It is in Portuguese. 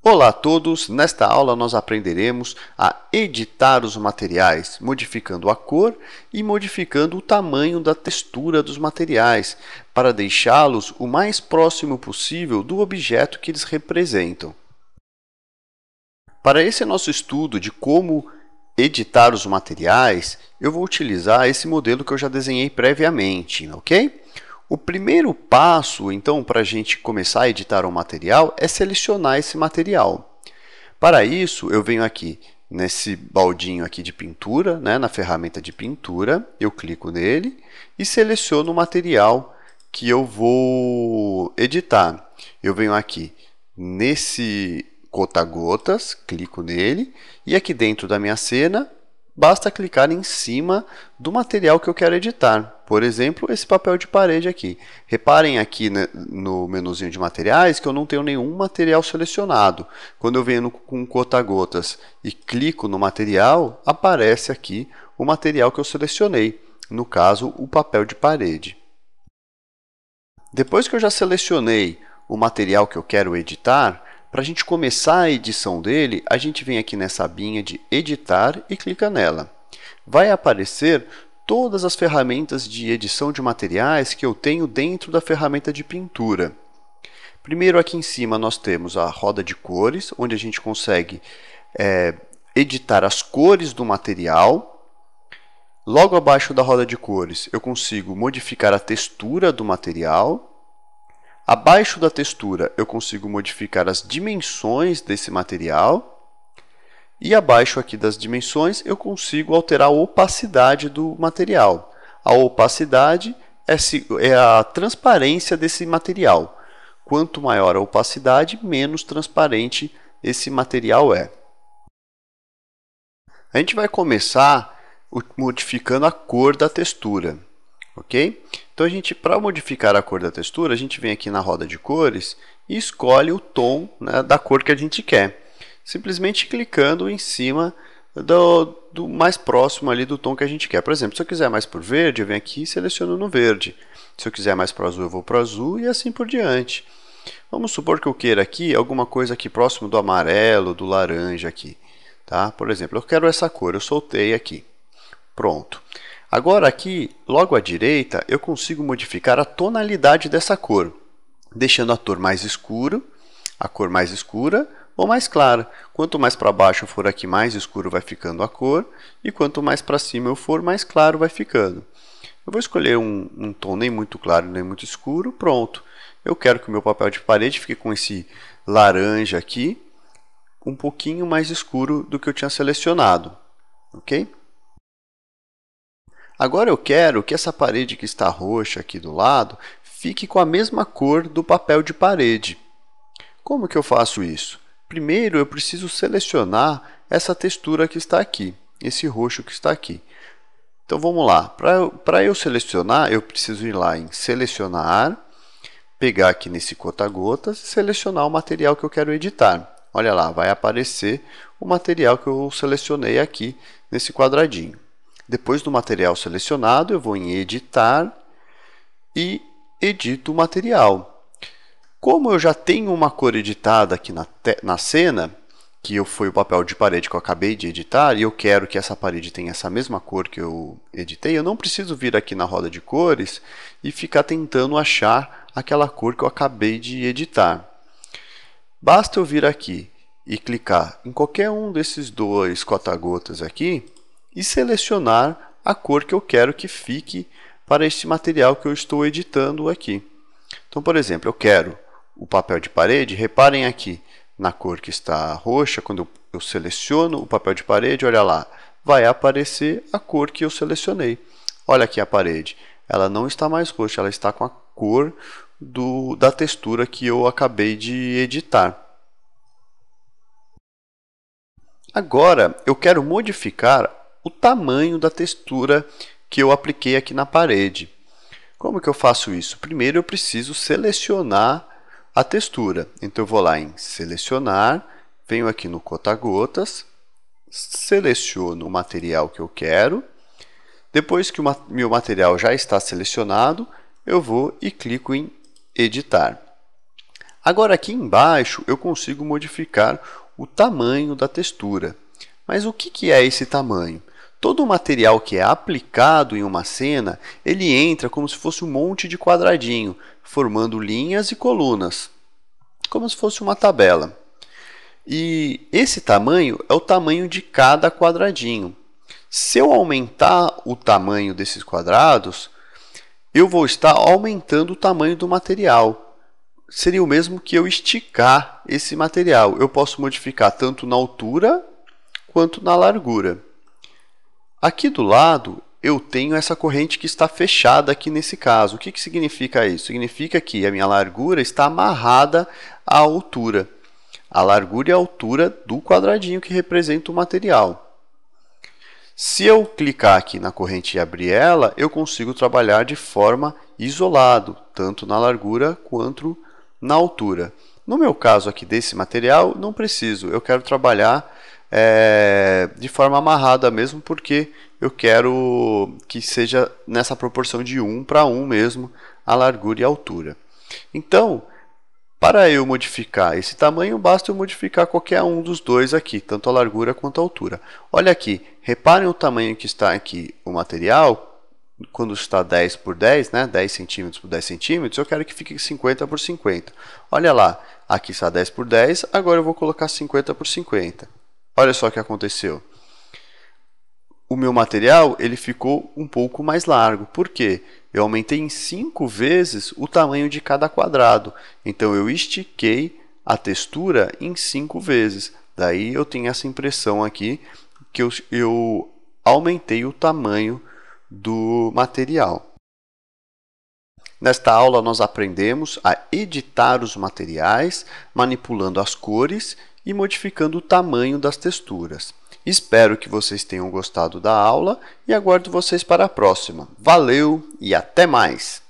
Olá a todos! Nesta aula nós aprenderemos a editar os materiais, modificando a cor e modificando o tamanho da textura dos materiais, para deixá-los o mais próximo possível do objeto que eles representam. Para esse nosso estudo de como editar os materiais, eu vou utilizar esse modelo que eu já desenhei previamente, ok? O primeiro passo, então, para a gente começar a editar um material é selecionar esse material. Para isso, eu venho aqui nesse baldinho aqui de pintura, na ferramenta de pintura, eu clico nele e seleciono o material que eu vou editar. Eu venho aqui nesse conta-gotas, clico nele e aqui dentro da minha cena, basta clicar em cima do material que eu quero editar. Por exemplo, esse papel de parede aqui. Reparem aqui no menuzinho de materiais que eu não tenho nenhum material selecionado. Quando eu venho com conta-gotas e clico no material, aparece aqui o material que eu selecionei. No caso, o papel de parede. Depois que eu já selecionei o material que eu quero editar, para a gente começar a edição dele, a gente vem aqui nessa abinha de editar e clica nela. Vai aparecer todas as ferramentas de edição de materiais que eu tenho dentro da ferramenta de pintura. Primeiro, aqui em cima, nós temos a roda de cores, onde a gente consegue editar as cores do material. Logo abaixo da roda de cores, eu consigo modificar a textura do material. Abaixo da textura, eu consigo modificar as dimensões desse material. E abaixo aqui das dimensões, eu consigo alterar a opacidade do material. A opacidade é a transparência desse material. Quanto maior a opacidade, menos transparente esse material é. A gente vai começar modificando a cor da textura. Ok? Então, para modificar a cor da textura, a gente vem aqui na roda de cores e escolhe o tom da cor que a gente quer. Simplesmente clicando em cima do mais próximo ali do tom que a gente quer. Por exemplo, se eu quiser mais por verde, eu venho aqui e seleciono no verde. Se eu quiser mais para o azul, eu vou para o azul e assim por diante. Vamos supor que eu queira aqui alguma coisa aqui próximo do amarelo, do laranja aqui. Tá? Por exemplo, eu quero essa cor, eu soltei aqui. Pronto. Agora aqui, logo à direita, eu consigo modificar a tonalidade dessa cor, deixando a cor mais escura ou mais clara. Quanto mais para baixo eu for aqui, mais escuro vai ficando a cor, e quanto mais para cima eu for, mais claro vai ficando. Eu vou escolher um tom nem muito claro nem muito escuro, pronto. Eu quero que o meu papel de parede fique com esse laranja aqui, um pouquinho mais escuro do que eu tinha selecionado, ok? Agora eu quero que essa parede que está roxa aqui do lado fique com a mesma cor do papel de parede. Como que eu faço isso? Primeiro eu preciso selecionar essa textura que está aqui, esse roxo que está aqui. Então vamos lá, para eu selecionar, eu preciso ir lá em selecionar, pegar aqui nesse conta-gotas e selecionar o material que eu quero editar. Olha lá, vai aparecer o material que eu selecionei aqui nesse quadradinho. Depois do material selecionado, eu vou em editar e edito o material. Como eu já tenho uma cor editada aqui na cena, que foi o papel de parede que eu acabei de editar, e eu quero que essa parede tenha essa mesma cor que eu editei, eu não preciso vir aqui na roda de cores e ficar tentando achar aquela cor que eu acabei de editar. Basta eu vir aqui e clicar em qualquer um desses dois conta-gotas aqui e selecionar a cor que eu quero que fique para este material que eu estou editando aqui. Então, por exemplo, eu quero o papel de parede, reparem aqui na cor que está roxa, quando eu seleciono o papel de parede, olha lá, vai aparecer a cor que eu selecionei. Olha aqui a parede, ela não está mais roxa, ela está com a cor da textura que eu acabei de editar. Agora, eu quero modificar o tamanho da textura que eu apliquei aqui na parede. Como que eu faço isso? Primeiro eu preciso selecionar a textura. Então eu vou lá em selecionar, venho aqui no conta-gotas, seleciono o material que eu quero. Depois que o meu material já está selecionado, eu vou e clico em editar. Agora aqui embaixo eu consigo modificar o tamanho da textura. Mas o que é esse tamanho? Todo o material que é aplicado em uma cena, ele entra como se fosse um monte de quadradinho, formando linhas e colunas, como se fosse uma tabela. E esse tamanho é o tamanho de cada quadradinho. Se eu aumentar o tamanho desses quadrados, eu vou estar aumentando o tamanho do material. Seria o mesmo que eu esticar esse material. Eu posso modificar tanto na altura quanto na largura. Aqui do lado, eu tenho essa corrente que está fechada aqui nesse caso. O que significa isso? Significa que a minha largura está amarrada à altura. A largura e a altura do quadradinho que representa o material. Se eu clicar aqui na corrente e abrir ela, eu consigo trabalhar de forma isolada, tanto na largura quanto na altura. No meu caso aqui desse material, não preciso. Eu quero trabalhar de forma amarrada mesmo, porque eu quero que seja nessa proporção de 1 para 1 mesmo, a largura e a altura. Então, para eu modificar esse tamanho, basta eu modificar qualquer um dos dois aqui, tanto a largura quanto a altura. Olha aqui, reparem o tamanho que está aqui o material, quando está 10 por 10, né? 10 centímetros por 10 centímetros, eu quero que fique 50 por 50. Olha lá, aqui está 10 por 10, agora eu vou colocar 50 por 50. Olha só o que aconteceu. O meu material ele ficou um pouco mais largo. Por quê? Eu aumentei em 5 vezes o tamanho de cada quadrado. Então, eu estiquei a textura em 5 vezes. Daí, eu tenho essa impressão aqui que eu aumentei o tamanho do material. Nesta aula, nós aprendemos a editar os materiais, manipulando as cores e modificando o tamanho das texturas. Espero que vocês tenham gostado da aula e aguardo vocês para a próxima. Valeu e até mais!